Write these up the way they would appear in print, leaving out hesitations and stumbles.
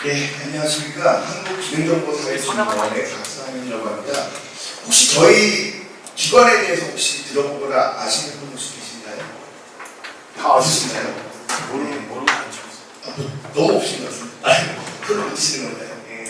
네, 안녕하십니까. 한국기능정보사회진흥원의 박상현이라고 합니다. 혹시 저희 기관에 대해서 혹시 들어보거나 아시는 분 혹시 계신가요? 다 아시시나요? 모르고 앉혀있어요. 너무 없으신 것 같습니다. 별로 못 드시는 건가요? 네,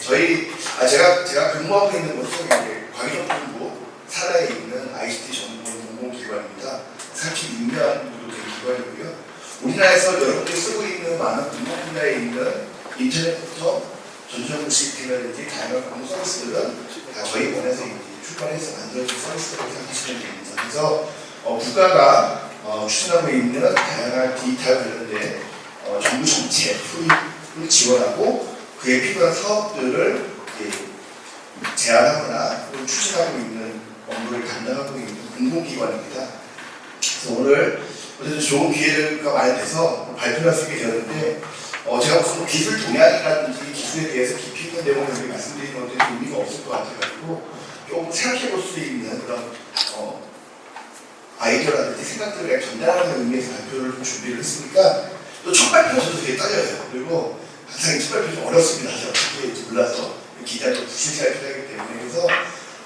제가 근무하고 있는 곳은 광역본부 산하에 있는 ICT 정보 공공기관입니다. 36년으로 된 기관이고요. 우리나라에서 여러분들이 쓰고 있는 많은 공공 분야에 있는 인터넷부터 전송 시스템이라든지 다양한 공공 서비스들은 다 저희 원에서 출발해서 만들어진 서비스라고 생각하시면 됩니다. 그래서 국가가 추진하고 있는 다양한 디지털 관련된 정부 정책 투입을 지원하고 그에 필요한 사업들을 제안하거나 추진하고 있는 업무를 담당하고 있는 공공기관입니다. 그래서 오늘 어쨌든 좋은 기회가 많이 돼서 발표를 할 수 있게 되었는데 제가 무슨 기술 동향이라든지 기술에 대해서 깊이 있는 내용을 말씀드리는 것들이 의미가 없을 것 같아가지고 좀 생각해 볼 수 있는 그런 아이디어라든지 생각들을 전달하는 의미에서 발표를 좀 준비를 했으니까 또 첫 발표는 저도 되게 떨려요. 그리고 항상 첫 발표 좀 어렵습니다. 제가 어떻게 될지 몰라서 기자도 부실시하게 필요하기 때문에 그래서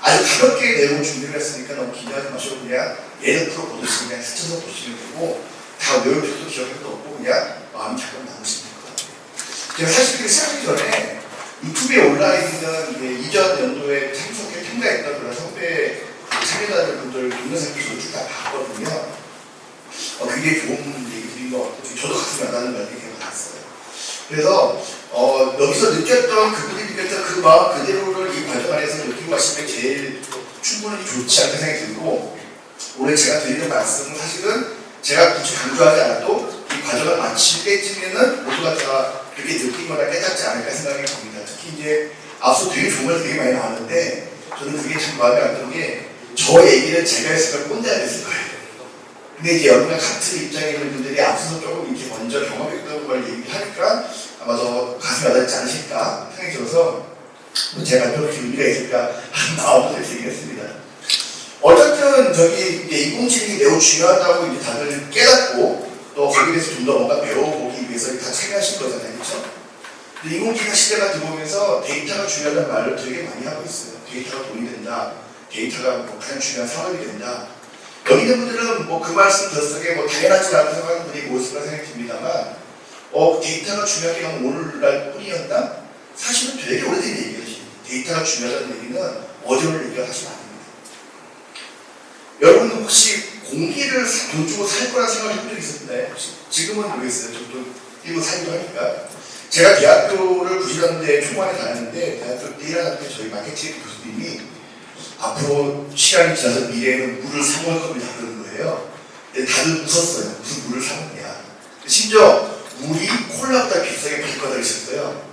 아주 가볍게 내용을 준비를 했으니까 너무 기대하지 마시고 그냥 예능 프로 보듯이 그냥 스쳐서 보시면 되고 다 외울 필요도 기억할 것도 없고 그냥 마음이 잠깐 남으시면 될 것 같아요. 제가 사실 그 시작하기 전에 유튜브에 올라있는 이전 연도에 참가했던 그런 선배 참여자분들 동영상을 저도 쭉 다 봤거든요. 굉장히 좋은 얘기들인 것 같고 저도 가슴이 와닿는 말들이 많았어요. 그래서 여기서 느꼈던 그분이 느꼈던 그 마음 그대로를 이 과정 안에서 느끼고 가시면 제일 충분히 좋지 않게 생각이 들고 오늘 제가 드리는 말씀은 사실은 제가 굳이 강조하지 않아도 이 과정을 마칠 때쯤에는 모두가 다 그렇게 느끼거나 깨닫지 않을까 생각이 듭니다. 특히 이제 앞서 되게 좋은 말 되게 많이 나왔는데 저는 그게 참 마음에 안 드는 게 저 얘기를 제가 했으면 꼰대 안 했을 거예요. 근데 이제 여러분과 같은 입장에 있는 분들이 앞서서 조금 이렇게 먼저 경험했던 걸 얘기하니까 아마 더 가슴이 와닿지 않으실까 생각이 들어서 제 발표가 의미가 있을까 하는 마음으로 얘기를 했습니다. 어쨌든 이제 인공지능이 매우 중요하다고 이제 다들 깨닫고 또 거기에 대해서 좀 더 뭔가 배워보기 위해서 다 참여하신 거잖아요. 그렇죠? 근데 인공지능 시대가 들어오면서 데이터가 중요하다는 말을 되게 많이 하고 있어요. 데이터가 돈이 된다. 데이터가 가장 중요한 산업이 된다. 여기 있는 분들은 그 말씀 들었을 때 당연하지 않다고 생각하는 분이 모습이라 생각이 듭니다만 데이터가 중요하게 하면 오늘날 뿐이었나? 사실은 되게 오래된 얘기예요. 데이터가 중요하다는 얘기는 어제 오늘 얘기가 사실 아닙니다. 여러분 혹시 공기를 돈 주고 살 거라 생각해 본 적 있었나요? 지금은 모르겠어요. 저도 일부 살기도 하니까. 제가 대학교를 90년대 초반에 다녔는데 대학교 때 1학년 때 저희 마케팅 교수님이 앞으로 시간이 지나서 미래에는 물을 사 먹을 겁니다 그러는 거예요. 근데 다들 웃었어요. 무슨 물을 사 먹냐. 심지어 물이 콜라보다 비싸게 팔 거다 그러셨어요.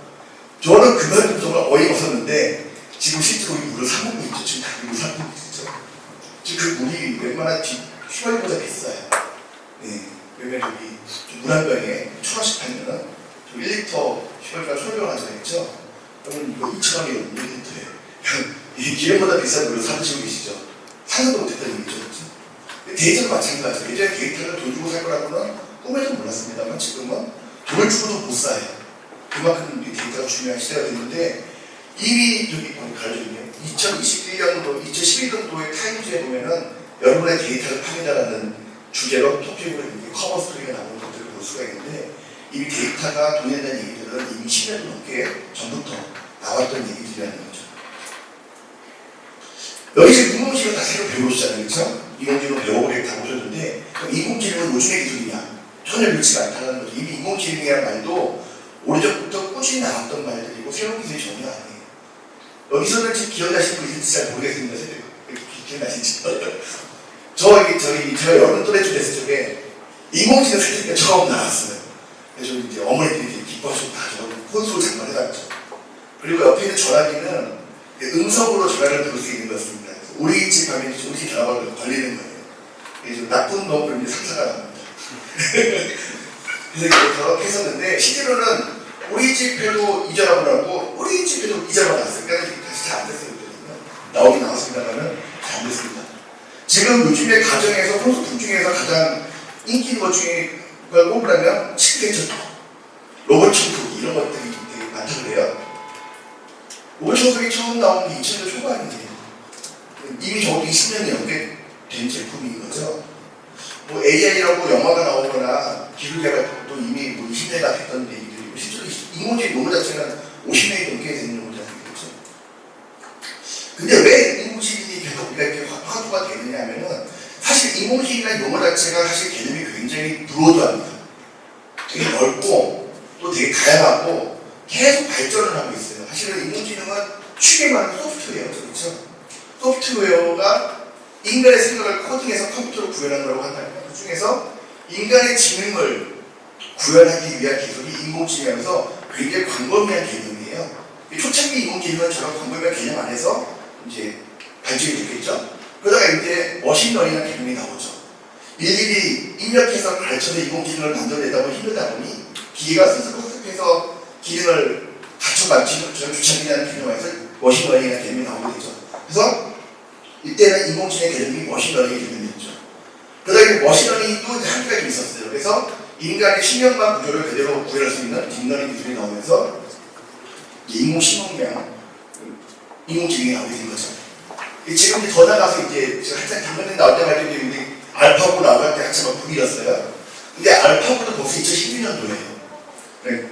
저는 그날 정말 어이가 없었는데 지금 실제로 이 물을 사 먹고 있죠. 지금 다 물을 사 먹고 있죠. 지금 그 물이 웬만한 휘발유보다 비싸요. 네. 왜냐면 여기 물 한 병에 1,000원씩 팔면은 1리터 휘발유가 1,000원 하잖아요. 그렇죠? 그러면 이거 2,000원이거든요. 1리터에. 이 기름보다 비싼 물을 사드시고 계시죠. 상상도 못했던 얘기죠. 데이터도 마찬가지죠. 예전에 데이터를 돈 주고 살 거라고는 꿈에도 몰랐습니다만 지금은 돈을 주고도 못 사요. 그만큼 데이터가 중요한 시대가 됐는데 이미 저기 가르쳐주네요. 2021년도, 2012년도의 타임즈에 보면은 여러분의 데이터를 팝니다라는 주제로 토픽으로 이렇게 커버 스토리가 나오는 것들을 볼 수가 있는데 이미 데이터가 돈에 대한 얘기들은 이미 10년 넘게 전부터 나왔던 얘기들이라는 거죠. 여기 지금 인공지능을 다 새로 배우시잖아요. 그렇죠? 인공지능을 배워보겠다고 하셨는데 그럼 인공지능은 요즘의 기술이냐? 전혀 그렇지가 않다는 거죠. 이미 인공지능이라는 말도 오래전부터 꾸준히 나왔던 말들이고 새로운 기술이 전혀 아니에요. 여기서는 지금 기억나시는 분 있을지 잘 모르겠습니다. 기억나시죠? 제가 여러분 또래 좀 됐을 적에 인공지능 세대가 처음 나왔어요. 그래서 이제 어머니들이 기뻐하시고 다 저를 콘솔 장만 해놨죠. 그리고 옆에 있는 전화기는 음성으로 전화를 들을 수 있는 것입니다. 우리 집 하면 우리 집 전화번호가 걸리는 거예요. 그래서 나쁜 놈을 상사가 납니다. 그래서 그렇게 했었는데 실제로는 우리 집에도 이 전화번호고 우리 집에도 이 전화가 나왔어요. 그러니까 다시 잘 안 됐어요. 나오긴 나왔습니다만 잘 안 됐습니다. 지금 요즘에 가정에서 콘솔품 중에서 가장 인기 있는 것 중에 뭘 꼽으라면 식대처, 로봇 청소기 이런 것들이 되게 많다고 그래요. 로봇 청소기 처음 나온 게 2000년 초반이에요. 이미 적어도 20년이 넘게 된 제품인 거죠. 뭐 AI라고 영화가 나오거나 기술 개발도 이미 뭐 20년가 됐던 얘기들이고, 실제로 인공지능 용어 자체는 50년이 넘게 된 용어 자체겠죠. 근데 왜 인공지능이 계속 이렇게 화두가 되느냐 하면은, 사실 인공지능이라는 용어 자체가 사실 개념이 굉장히 브로드합니다. 되게 넓고 또 되게 다양하고 계속 발전을 하고 있어요. 사실은 인공지능은 쉽게 말하면 소프트웨어죠. 그렇죠? 소프트웨어가 인간의 생각을 코딩해서 컴퓨터로 구현하는 거라고 한다면, 그 중에서 인간의 지능을 구현하기 위한 기술이 인공지능이라서 굉장히 광범위한 개념이에요. 초창기 인공지능은 저런 광범위한 개념 안에서 이제 발전이 됐겠죠. 그러다가 이제 머신러닝이라는 개념이 나오죠. 일일이 입력해서 가르쳐서 인공지능을 만들어내다 보니 힘들다 보니 기계가 스스로 학습해서 기능을 갖춰 맞추는 주창기라는 개념에서 머신러닝이라는 개념이 나오게 되죠. 그래서 이때는 인공지능의 개념이 머신러닝의 개념이었죠. 그러다 보니 머신러닝이 또 한계가 좀 있었어요. 그래서 인간의 신경만 구조를 그대로 구현할 수 있는 딥러닝 기술이 나오면서 인공신경량, 인공지능이 나오게 된 거죠. 지금 이제 더 나가서 이제 한참 딥러닝 나올 때가 있는데 알파고 나올 때 한참 막 불이었어요. 근데 알파고도 벌써 2012년도예요.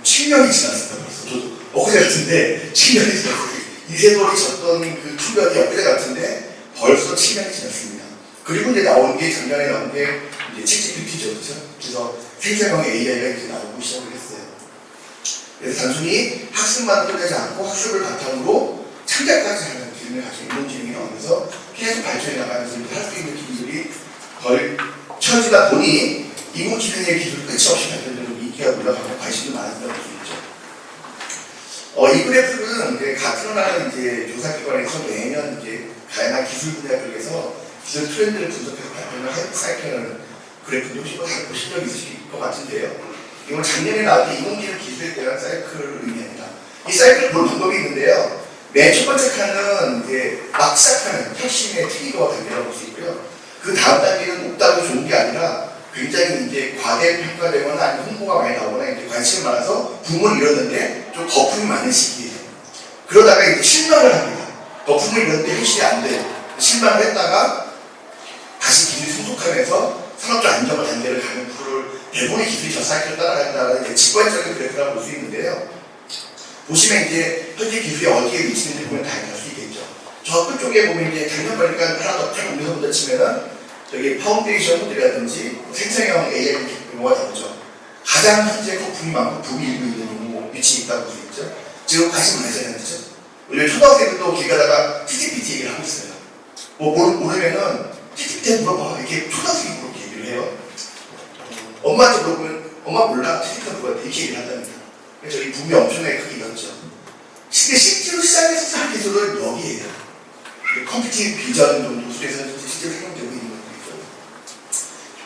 7년이 지났어요. 벌써. 저도 엊그제 같은데 7년이 지났어요. 이세돌이 졌던 그 충격이 엊그제 같은데 벌써 7년이 지났습니다. 그리고 이제 나온 게 작년에 나온 게 이제 챗GPT죠. 그렇죠? 그래서 생성형 AI가 이제 나오고 시작을 했어요. 그래서 단순히 학습만 끝내지 않고 학습을 바탕으로 창작까지 하는 기능을 가지고 인공지능이 나오면서 계속 발전해 나가면서 할 수 있는 기술이 걸쳐지다 보니 인공지능의 기술이 끝이 없이 발전되고 인기가 올라가고 관심이 많아진다고 볼 수 있죠. 이 그래프는 이제 가트너라는 이제 조사기관에서 매년 이제 다양한 기술 분야들에서 기술 트렌드를 분석해서 발표하는 하이프 사이클이라는 그래프인데 혹시 보신 적 있으실 것 같은데요. 이건 작년에 나왔던 인공지능 기술에 대한 사이클을 의미합니다. 이 사이클을 볼 방법이 있는데요. 맨 첫 번째 칸은 이제 막 시작하는 혁신의 트리거와 관계라고 볼 수 있고요. 그 다음 단계는 없다고 좋은 게 아니라 굉장히 이제 과대평가되거나 아니면 홍보가 많이 나오거나 이제 관심이 많아서 붐을 이뤘는데 좀 거품이 많은 시기예요. 그러다가 이제 실망을 합니다. 거품을 이뤘는데 혁신이 안 돼요. 실망을 했다가 다시 기술이 성숙하면서 산업적 안정화 단계를 가는 그걸 대부분의 기술이 저 사이클을 따라간다는 이제 직관적인 그래프라고 볼 수 있는데요. 보시면 이제 현재 기술이 어디에 위치는지 보면 다양할 수 있겠죠. 저 끝쪽에 보면 이제 작년 보니까 하나 더 탁 올려서 치면은 저기 파운데이션 모델이라든지 생성형 AI 용어가 나오죠. 가장 현재 거품이 많고 붐이 일고 있는 용어 위치에 있다고 볼 수 있죠. 지금 관심 많이 가지는 거죠. 원래 초등학생들도 길 가다가 TTPT 얘기를 하고 있어요. 뭐 모르면은 TTPT 물어봐. 이렇게 초등학생이 그렇게 얘기를 해요. 엄마한테 물어보면 엄마 몰라. TTPT 물어봐. 이렇게 얘기를 한답니다. 그래서 이 붐이 엄청나게 크게 일었죠. 근데 실제로 시장에서 쓰는 기술은 여기에요. 컴퓨팅 비전 정도 수준에서 실제로 사용되고 있는 것들이죠.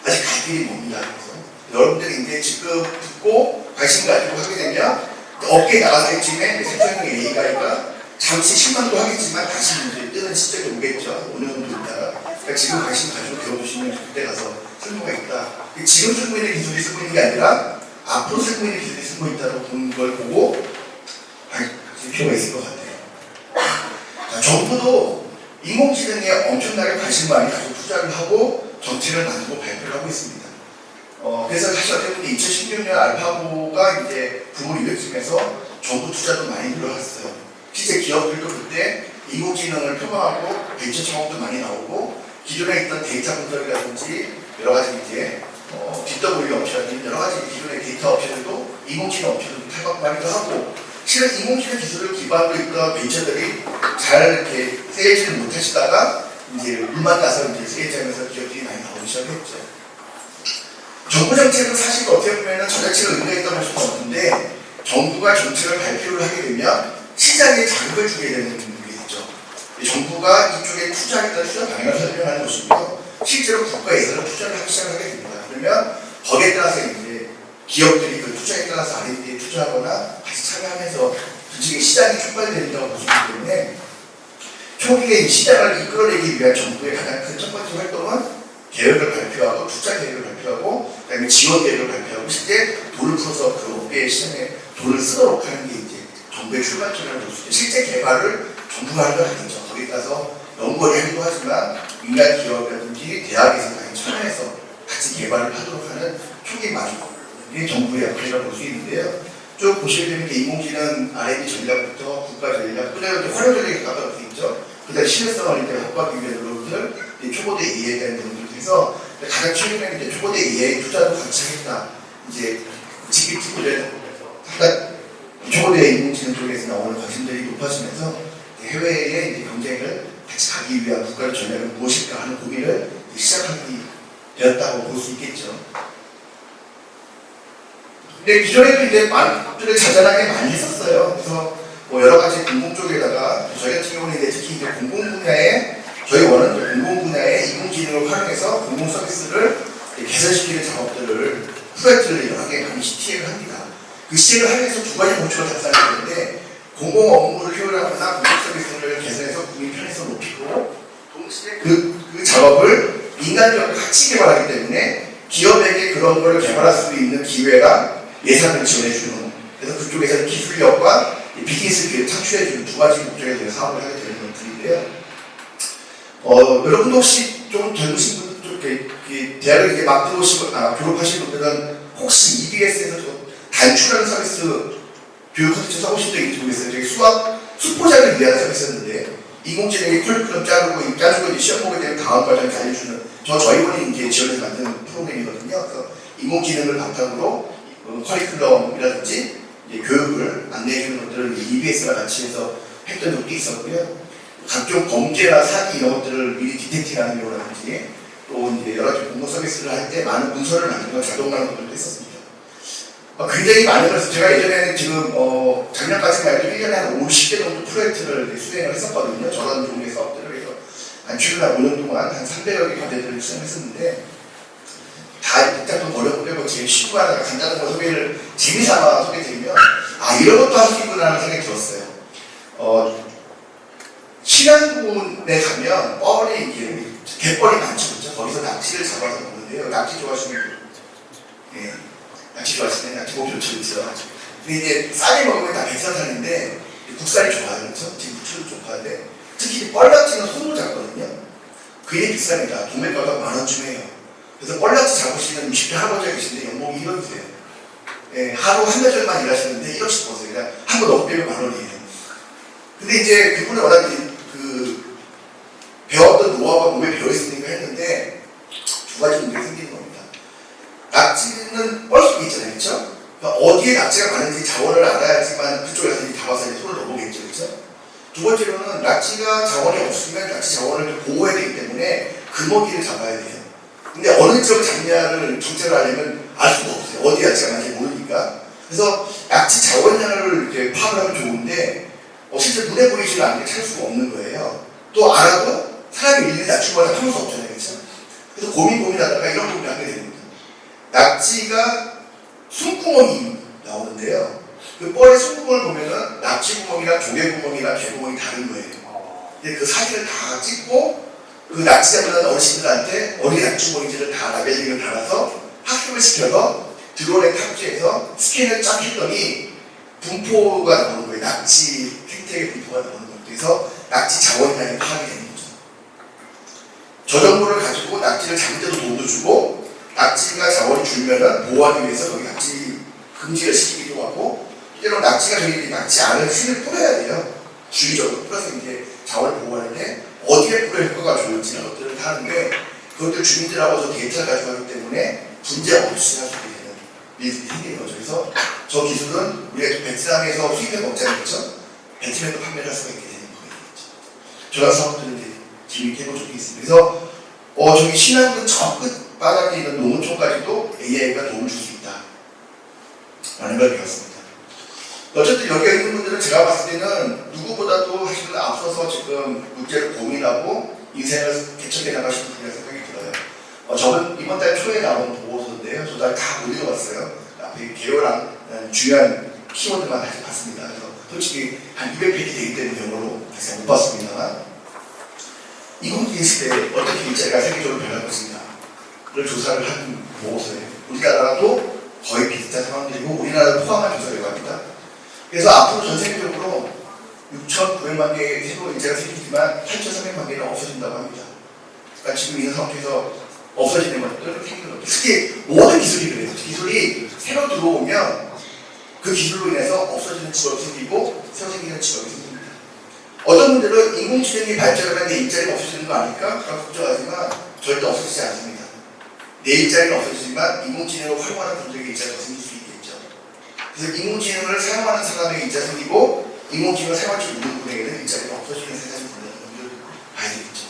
아직 갈 길이 멉니다. 그래서 여러분들이 이제 지금 듣고 관심 가지고 하게 되면 업계에 나가서 해쯤에 생성형 AI가 잠시 실망도 하겠지만 다시 이제 뜨는 시점이 오겠죠. 어느 정도 있다가. 그러니까 지금 관심 가지고 배워두시면 그때 가서 쓸모가 있다. 지금 쓰고 있는 기술이 쓰고 있는 게 아니라 앞으로 쓰고 있는 기술이 쓰고 있다고 보는 걸 보고 필요가 있을 것 같아요. 자, 정부도 인공지능에 엄청나게 관심 많이 가지고 투자를 하고 정책을 만들고 발표를 하고 있습니다. 그래서 사실 어떻게 보면 2016년 알파고가 이제 붐을 일으키면서 정부 투자도 많이 늘어났어요. 실제 기업들도 그때 인공지능을 표방하고 벤처 창업도 많이 나오고 기존에 있던 데이터 분석이라든지 여러 가지 이제 DW 업체라든지 여러 가지 기존의 데이터 업체들도 인공지능 업체들도 탈박 많이도 하고 실은 인공지능 기술을 기반으로 있던 벤처들이 잘 이렇게 세일즈를 못하시다가 이제 물 만나서 이제 세일즈하면서 기업들이 많이 나오기 시작했죠. 정부 정책은 사실 어떻게 보면 저자체가 의미가 있다고 할 수는 없는데 정부가 정책을 발표를 하게 되면 시장에 자극을 주게 되는 부분이 있죠. 정부가 이쪽에 투자하겠다는 투자 방향을 설명하는 것이고요. 실제로 국가 예산을 투자를 하기 시작하게 됩니다. 그러면 거기에 따라서 이제 기업들이 그 투자에 따라서 R&D에 투자하거나 같이 참여하면서 전체적인 시장이 촉발된다고 보시기 때문에 초기에 이 시장을 이끌어내기 위한 정부의 가장 큰 첫 번째 활동은 계획을 발표하고 투자 계획을 발표하고 그다음에 지원 계획을 발표하고 실제 돈을 풀어서 그 업계의 시장에 돈을 쓰도록 하는 게 이제 정부의 출발점이라고 볼 수 있죠. 실제 개발을 정부가 하는 건 아니죠. 거기 가서 연구를 하기도 하지만 민간 기업이라든지 대학에서 많이 참여해서 같이 개발을 하도록 하는 초기 마주이 정부의 역할이라고 볼 수 있는데요. 쭉 보시게 되면 인공지능 R&D 전략부터 국가 전략, 그다음에 활용 전략이 가까울 수 있죠. 그다음에 신뢰성을 이제 확보하기 위한 노력들, 초보대 AI에 대한 노력들 해서 가장 최근에는 이제 초보대 AI 투자도 같이 하겠다. 이제 GPT 모델 초보대 인공지능 쪽에서 나오는 관심들이 높아지면서 해외의 이제 경쟁을 같이 가기 위한 국가의 전략은 무엇일까 하는 고민을 시작하게 되었다고 볼 수 있겠죠. 근데 기존에도 이제 많이들 자잘하게 많이 했었어요. 그래서 뭐 여러 가지 공공 쪽에다가 저희 같은 경우는 이제 특히 이제 공공 분야에 저희 원하는 공공 분야에 인공지능을 활용해서 공공 서비스를 개선시키는 작업들을 프로젝트를 여러 개 많이 시행을 합니다. 그 시행을 하기 위해서 두 가지 목적을 달성하게 되는데 공공 업무를 효율화하거나 공공 서비스를 개선해서 국민 편의성을 높이고 동시에 그 작업을 민간적으로 같이 개발하기 때문에 기업에게 그런 거를 개발할 수 있는 기회가 예산을 지원해주는, 그래서 그쪽에서 기술력과 비즈니스 기회를 창출해주는 두 가지 목적에 대해서 사업을 하게 되는 것들인데요. 여러분도 혹시 좀 젊으신 분들, 대학을 이제 막 들어오시고, 졸업하신 분들은 혹시 EBS에서 단출하는 서비스 교육 콘텐츠 써보신 적 있는지 모르겠어요. 저희 수포자를 위한 서비스였는데, 인공지능이 커리큘럼 짜주고 이제 시험 보게 되면 다음 과정을 알려주는, 저희 분이 이제 지원해서 만든 프로그램이거든요. 그래서 인공지능을 바탕으로 커리큘럼이라든지 교육을 안내해주는 것들을 EBS와 같이 해서 했던 적도 있었고요. 각종 범죄나 사기 이런 것들을 미리 디텍팅하는 경우라든지 또 이제 여러 가지 공공 서비스를 할 때 많은 문서를 만드는 걸 자동화하는 것들도 했었습니다. 굉장히 많은 것을 제가 예전에는 지금 작년까지만 해도 1년에 한 50개 정도 프로젝트를 수행을 했었거든요. 저런 종류의 사업들을 해서 최근 한 5년 동안 한 300여 개 과제들을 수행했었는데 다 복잡한 어렵고 제일 쉬운 하나 간단한 거 소개를 재미삼아 소개드리면 이런 것도 할 수 있구나 하는 생각이 들었어요. 신안군에 가면 뻘이 이게 갯벌이 많죠, 그렇죠? 거기서 낙지를 잡아서 먹는데요. 낙지 좋아하시는 분, 예, 낙지 좋아하시는 낙지 먹기 좋죠, 그렇죠? 근데 이제 쌀이 먹으면 다 백사산인데 국산이 좋아요, 그렇죠? 지금 육수도 좋아하는데 특히 뻘낙지는 손으로 잡거든요. 그게 비쌉니다. 도매가가 10,000원쯤 해요. 그래서 뻘낙지 잡으시는 60대 할아버지가 계신데 연봉이 1억이세요. 예, 하루 한 달만 일하시는데 1억씩 버세요. 그냥 한 번 넣고 빼면 10,000원이에요. 근데 이제 그분은 워낙 배웠던 노하우가 몸에 배어있으니까 했는데 두 가지 문제가 생기는 겁니다. 낙지는 뻘속에 있잖아요, 그렇죠? 그러니까 어디에 낙지가 많은지 자원을 알아야지만 그쪽에서 잡아서 손을 넣어보겠죠, 그렇죠? 두 번째로는 낙지가 자원이 없으면 낙지 자원을 보호해야 되기 때문에 금어기를 잡아야 돼요. 근데 어느 지역 잡냐를 정체를 하려면 알 수가 없어요. 어디 낙지가 많은지 모르니까. 그래서 낙지 자원량을 이제 파악을 하면 좋은데 실제 눈에 보이지는 않게 찾을 수가 없는 거예요. 또 알아도 사람이 일일이 낙지마다 찾을 수 없잖아요, 그렇죠? 그래서 고민하다가 이런 고민을 하게 됩니다. 낙지가 숨구멍이 나오는데요. 그 뻘의 숨구멍을 보면은 낙지구멍이나 조개구멍이나 개구멍이 다른 거예요. 근데 그 사진을 다 찍고 그 낙지 잡는 어르신들한테 어디 낙지구멍인지를 다 라벨링을 달아서 학습을 시켜서 드론에 탑재해서 스캔을 쫙 했더니 분포가 나오는 거예요. 낙지 생태계 분포가 나오는 거예요. 그래서 낙지 자원량이 파악이 되는 거죠. 저 정보를 가지고 낙지를 잡을 때도 도움도 주고 낙지가 자원이 줄면은 보호하기 위해서 거기 낙지 금지를 시키기도 하고 때로 낙지가 저희 낙지 안을 힘을 뿌려야 돼요. 주의적으로 뿌려서 이제 자원을 보호할 때 어디에 뿌려 효과가 좋을지 이런 것들을 하는데 그것들 주민들하고서 데이터를 가지고 하기 때문에 문제 없이 할 수 있게 되는 일이 생기는 거죠. 그래서 저 기술은 우리가 베트남에서 수입해 먹자는 거죠. 베트남에도 판매를 할 수가 있게 되는 거겠죠. 저런 사업들은 이제 재미있게 해본 적이 있습니다. 그래서 저기 신안군 저 끝바닥에 있는 농어촌까지도 AI가 도움을 줄 수 있다 라는 걸 배웠습니다. 어쨌든 여기에 있는 분들은 제가 봤을 때는 누구보다도 사실은 앞서서 지금 문제를 고민하고 인생을 개척해 나가신 분이라는 생각이 들어요. 저는 이번 달 초에 나온 보고서인데요. 저도 다 못 읽어봤어요. 앞에 개요랑 중요한 키워드만 다시 봤습니다. 그래서 솔직히 한 200페이지 되기 때문에 영어로 다시 못 봤습니다만 인공지능 시대에 어떻게 일자리가 세계적으로 변할 것인가를 조사를 한 보고서예요. 우리나라도 거의 비슷한 상황들이고 우리나라를 포함한 조사라고 합니다. 그래서 앞으로 전 세계적으로 2만 개의 새로 인재가 생기지만 8,300만 개는 없어진다고 합니다. 그러니까 지금 있는 상태에서 없어지는 것들은 생기는 것들. 특히 모든 기술이 그래요. 기술이 새로 들어오면 그 기술로 인해서 없어지는 직업이 생기고 새로 생기는 직업이 생깁니다. 어떤 분들은 인공지능이 발전을 하면 내 일자리가 없어지는 거 아닐까? 라고 걱정하지만 절대 없어지지 않습니다. 내 일자리는 없어지지만 인공지능을 활용하는 분들에게 일자리가 생길 수 있겠죠. 그래서 인공지능을 사용하는 사람에게 일자리가 생기고 인공지능을 사용할 줄 모르는 분에게는 일자리가 없어지는 세상이 된다는 걸 봐야 되겠죠.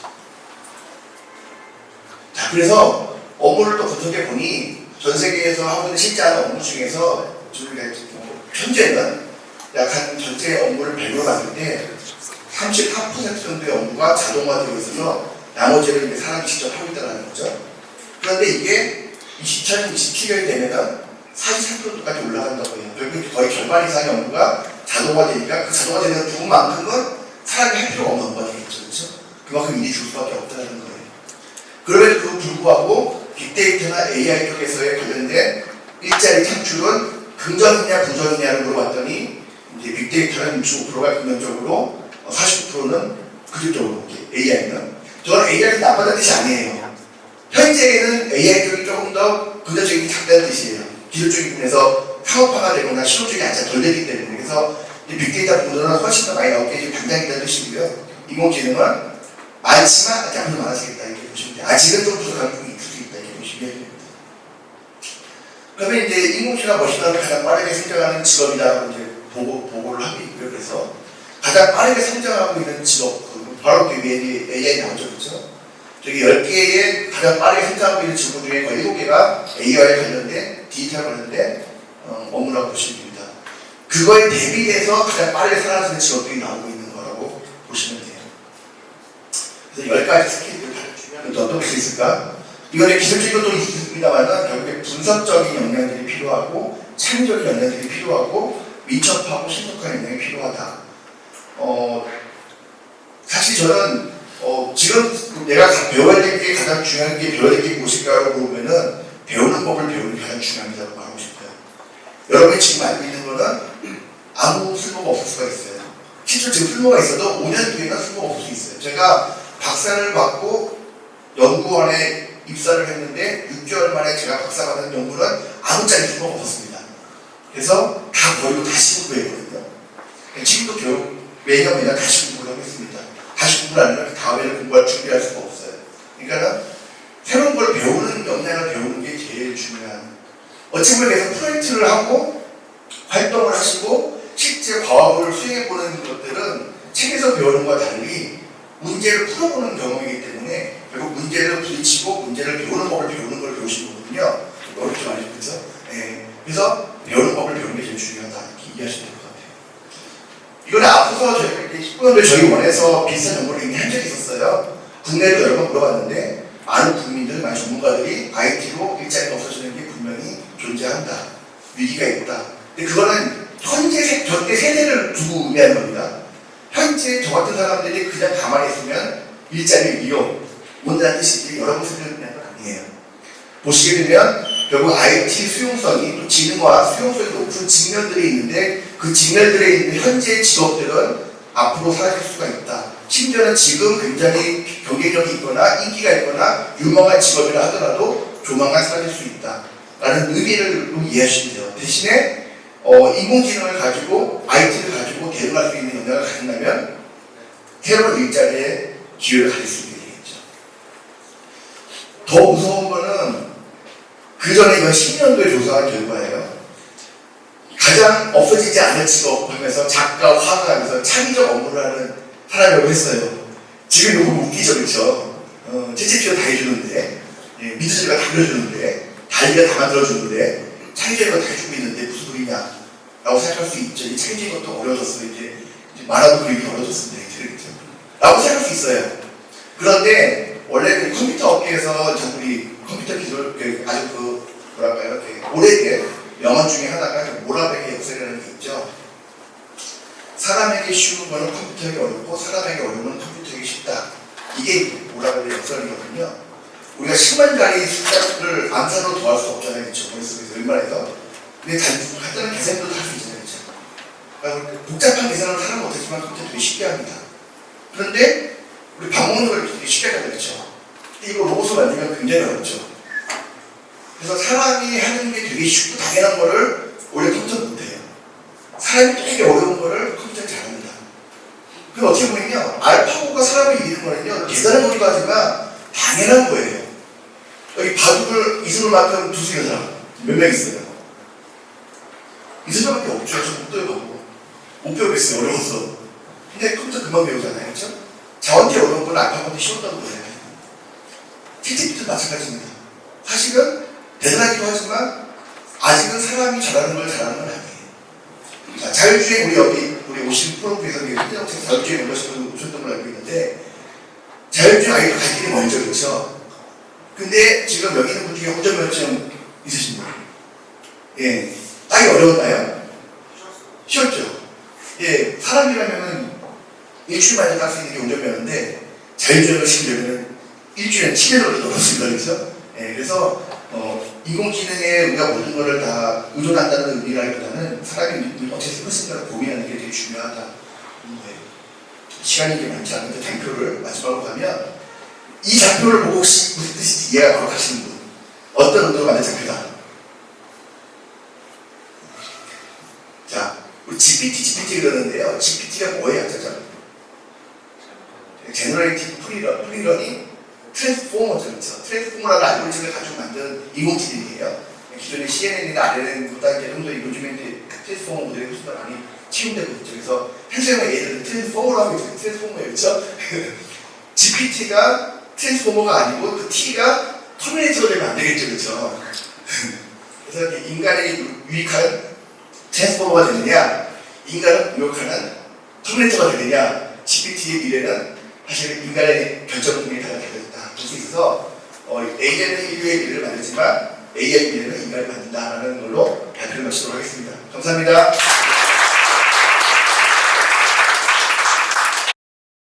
자, 그래서 업무를 또 분석해 보니 전 세계에서 하고 있는 실제 하는 업무 중에서 현재는 약 한 전체 업무를 별로 봤을 때 34% 정도의 업무가 자동화되어 있어서 나머지를 이제 사람이 직접 하고 있다는 거죠. 그런데 이게 2027년이 되면은 43%까지 올라간다고 해요. 결국 거의 절반 이상의 업무가 자동화되니까 그 자동화되는 부분만큼은 사람이 할 필요가 없는 업무가 되겠죠. 그렇죠? 그만큼 일이 줄 수밖에 없다는 거예요. 그럼에도 불구하고 빅데이터나 AI 쪽에서의 관련된 일자리 창출은 긍정이냐 부정이냐를 물어봤더니 이제 빅데이터는 65%가 긍정적으로 49%는 긍정적으로 AI는 저는 AI가 나쁘다는 뜻이 아니에요. 현재에는 AI 쪽이 조금 더 긍정적인 게 작다는 뜻이에요. 기술적인 부분에서 상업화가 되거나 실효적이 아직 덜 되기 때문에 그래서 빅데이터 부분은 훨씬 더 많이 나오게 이제 당장이라는 뜻이고요. 인공지능은 많지만 아직 앞으로 많아지겠다 이렇게 보시면 돼요. 아직은 좀 부족한 부분이 있을 수 있다 이렇게 보시면 됩니다. 그러면 이제 인공지능과 머신러닝이 가장 빠르게 성장하는 직업이라고 이제 보고를 하고 있고요. 그래서 가장 빠르게 성장하고 있는 직업, 바로 그 위에 AI 나오죠. 그렇죠? 저기 10개의 가장 빠르게 성장하고 있는 직업 중에 거의 7개가 AI에 관련된, 디지털 관련된 업무라고 보시면 됩니다. 그거에 대비해서 가장 빠르게 사라지는 직업들이 나오고 있는 거라고 보시면 돼요. 그래서 10가지 스킬을 주면 어떤 게 있을까? 이거는 기술적인 것도 있습니다만 결국에 분석적인 역량들이 필요하고 창의적인 역량들이 필요하고 민첩하고 신속한 역량이 필요하다. 사실 저는 지금 내가 배워야 될 게 가장 중요한 게 배워야 될 게 무엇일까라고 물으면은 배우는 법을 배우는 게 가장 중요합니다라고 말하고 싶어요. 여러분이 지금 알고 있는 거는 아무 쓸모가 없을 수가 있어요. 실제로 지금 쓸모가 있어도 5년 뒤에는 쓸모가 없을 수 있어요. 제가 박사를 받고 연구원에 입사를 했는데 6개월 만에 제가 박사 받은 연구는 아무짝에 쓸모가 없었습니다. 그래서 다 버리고 다시 공부했거든요. 지금도 결국 매년 다시 공부를 하고 있습니다. 다시 공부를 안 하면 다음에는 공부할 준비할 수가 없어요. 그러니까 새로운 걸 배우는 역량을 배우는 게 제일 중요한. 어찌 보면 계속 프로젝트를 하고 활동을 하시고 실제 과학을 수행해보는 것들은 책에서 배우는 것과 달리 문제를 풀어보는 경험이기 때문에 결국 문제를 부딪히고 문제를 배우는 법을 배우는 걸 배우시는 거거든요. 어렵지 말죠. 그래서 그래서 배우는 법을 배우는 게 제일 중요하다 이렇게 이해하시면 될 것 같아요. 이거는 앞서서 저희가 이렇게 19년도에 저희 원에서 비슷한 연구를 이미 한 적이 있었어요. 국내에도 여러 번 물어봤는데 많은 국민들, 많은 전문가들이 IT로 일자리가 없어지는 게 분명히 존재한다. 위기가 있다. 근데 그거는 현재 전대 세대를 두고 의미하는 겁니다. 현재 저 같은 사람들이 그냥 가만히 있으면 일자리 위협 온다는 뜻이지 여러분 생각하는 건 아니에요. 보시게 되면 결국 IT 수용성이 또 지능화 수용성이 높은 직면들이 있는데 그 직면들에 있는 현재 직업들은 앞으로 사라질 수가 있다. 심지어는 지금 굉장히 경쟁력이 있거나 인기가 있거나 유망한 직업이라 하더라도 조만간 사라질 수 있다. 라는 의미를 이해하시면 돼요. 대신에 인공지능을 가지고 IT를 가지고 대응할 수 있는 역량을 가진다면 새로운 일자리에 기회를 가질 수 있게 되겠죠. 더 무서운 거는 그 전에 이건 10년도에 조사한 결과예요. 가장 없어지지 않을 직업 하면서 작가, 화가 하면서 창의적 업무를 하는 사람이라고 했어요. 지금 너무 웃기죠, 그렇죠? 찌찌피가 다 해주는데, 미드즈가 다 그려주는데, 달리가 다 만들어주는데, 창의적인 거 다 해주고 있는데 무슨 소리냐? 라고 생각할 수 있죠. 이 창의적인 것도 어려워졌어. 이제 만화도 그리기 어려워졌습니다. 그렇죠? 라고 생각할 수 있어요. 그런데 원래 그 컴퓨터 업계에서 우리 컴퓨터 기술 아주 뭐랄까요? 오래된 명언 중에 하나가 모라백의 역설이라는 게 있죠. 사람에게 쉬운 거는 컴퓨터에게 어렵고 사람에게 어려운 건 컴퓨터에게 쉽다. 이게 모라백의 역설이거든요. 우리가 10만짜리 숫자를 암산으로 더할 수 없잖아요. 그렇죠? 머릿속에서 웬만해서. 근데 간단한 계산도 할 수 있잖아요. 그렇죠? 그러니까 복잡한 계산을 사람은 못하지만 컴퓨터 되게 쉽게 하는 합니다. 그런데 우리 밥 먹는 걸 되게 쉽게 하다 그랬죠. 근데 이거 로봇으로 만들면 굉장히 어렵죠. 그래서 사람이 하는 게 되게 쉽고 당연한 거를 오히려 컴퓨터는 못해요. 사람이 되게 어려운 거를 컴퓨터는 잘합니다. 그럼 어떻게 보면요, 알파고가 사람을 이기는 거는요, 대단한 거기도 하지만 당연한 거예요. 여기 바둑을 이승을만큼 두수는 사람 몇 명 있어요? 이승만밖에 없죠. 저 못 배워보고 못 배우겠어요. 어려워서. 근데 컴퓨터 금방 배우잖아요, 그렇죠? 저한테 어려운 건 알파고한테 쉬웠다고 해요. 틱틱도 마찬가지입니다. 사실은 대단하기도 하지만 아직은 사람이 잘하는 걸 잘하는 건 아니에요. 자, 자율주행 우리 오신 프로그램에서 자율주행 오셨던 걸 알고 있는데 자율주행 아이도 갈 길이 멀죠, 그렇죠? 근데 지금 여기 있는 분 중에 운전면허증 있으신 분? 예, 따기 어려웠나요? 쉬웠죠. 예, 사람이라면은 일주일 만에 딸 수 있는 게 운전면허인데 자율주행을 시키려면 일주일에 7일을 넘었습니다, 그렇죠? 예, 그래서 인공지능에 우리가 모든 것을 다 의존한다는 의미라기보다는 사람이 어떻게 쓸 것인가를 고민하는 게 되게 중요하다. 거예요. 시간이 게 많지 않은데 장표를 마지막으로 가면 이 장표를 보고 혹시 무슨 뜻인지 이해가 바로 가시는 분. 어떤 의도로 만든 장표다. 자, 우리 GPT 그러는데요. GPT가 뭐의 약자죠? 제너레이티브 프리러닝 트랜스포머죠. 그렇죠? 트랜스포머라는 알고리즘을 가지고 만든 인공지능이에요. 기존의 CNN이나 RNN보다 이제 좀더 요즘에 이제 트랜스포머 모델이 훨씬 더 많이 치용되고 있죠. 그래서 평소에 예를 들어 트랜스포머라고 하면 트랜스포머예요. 그렇죠? GPT가 트랜스포머가 아니고 그 T가 터미네이터가 되면 안 되겠죠. 그렇죠? 그래서 인간에게 유익한 트랜스포머가 되느냐, 인간을 유혹하는 터미네이터가 되느냐, GPT의 미래는 사실 인간의 결정력이 달라졌다. 볼수 있어서 AI는 인류의 미래를 만들지만 AI 미래는 인간이 만든다라는 걸로 발표를 마치도록 하겠습니다. 감사합니다.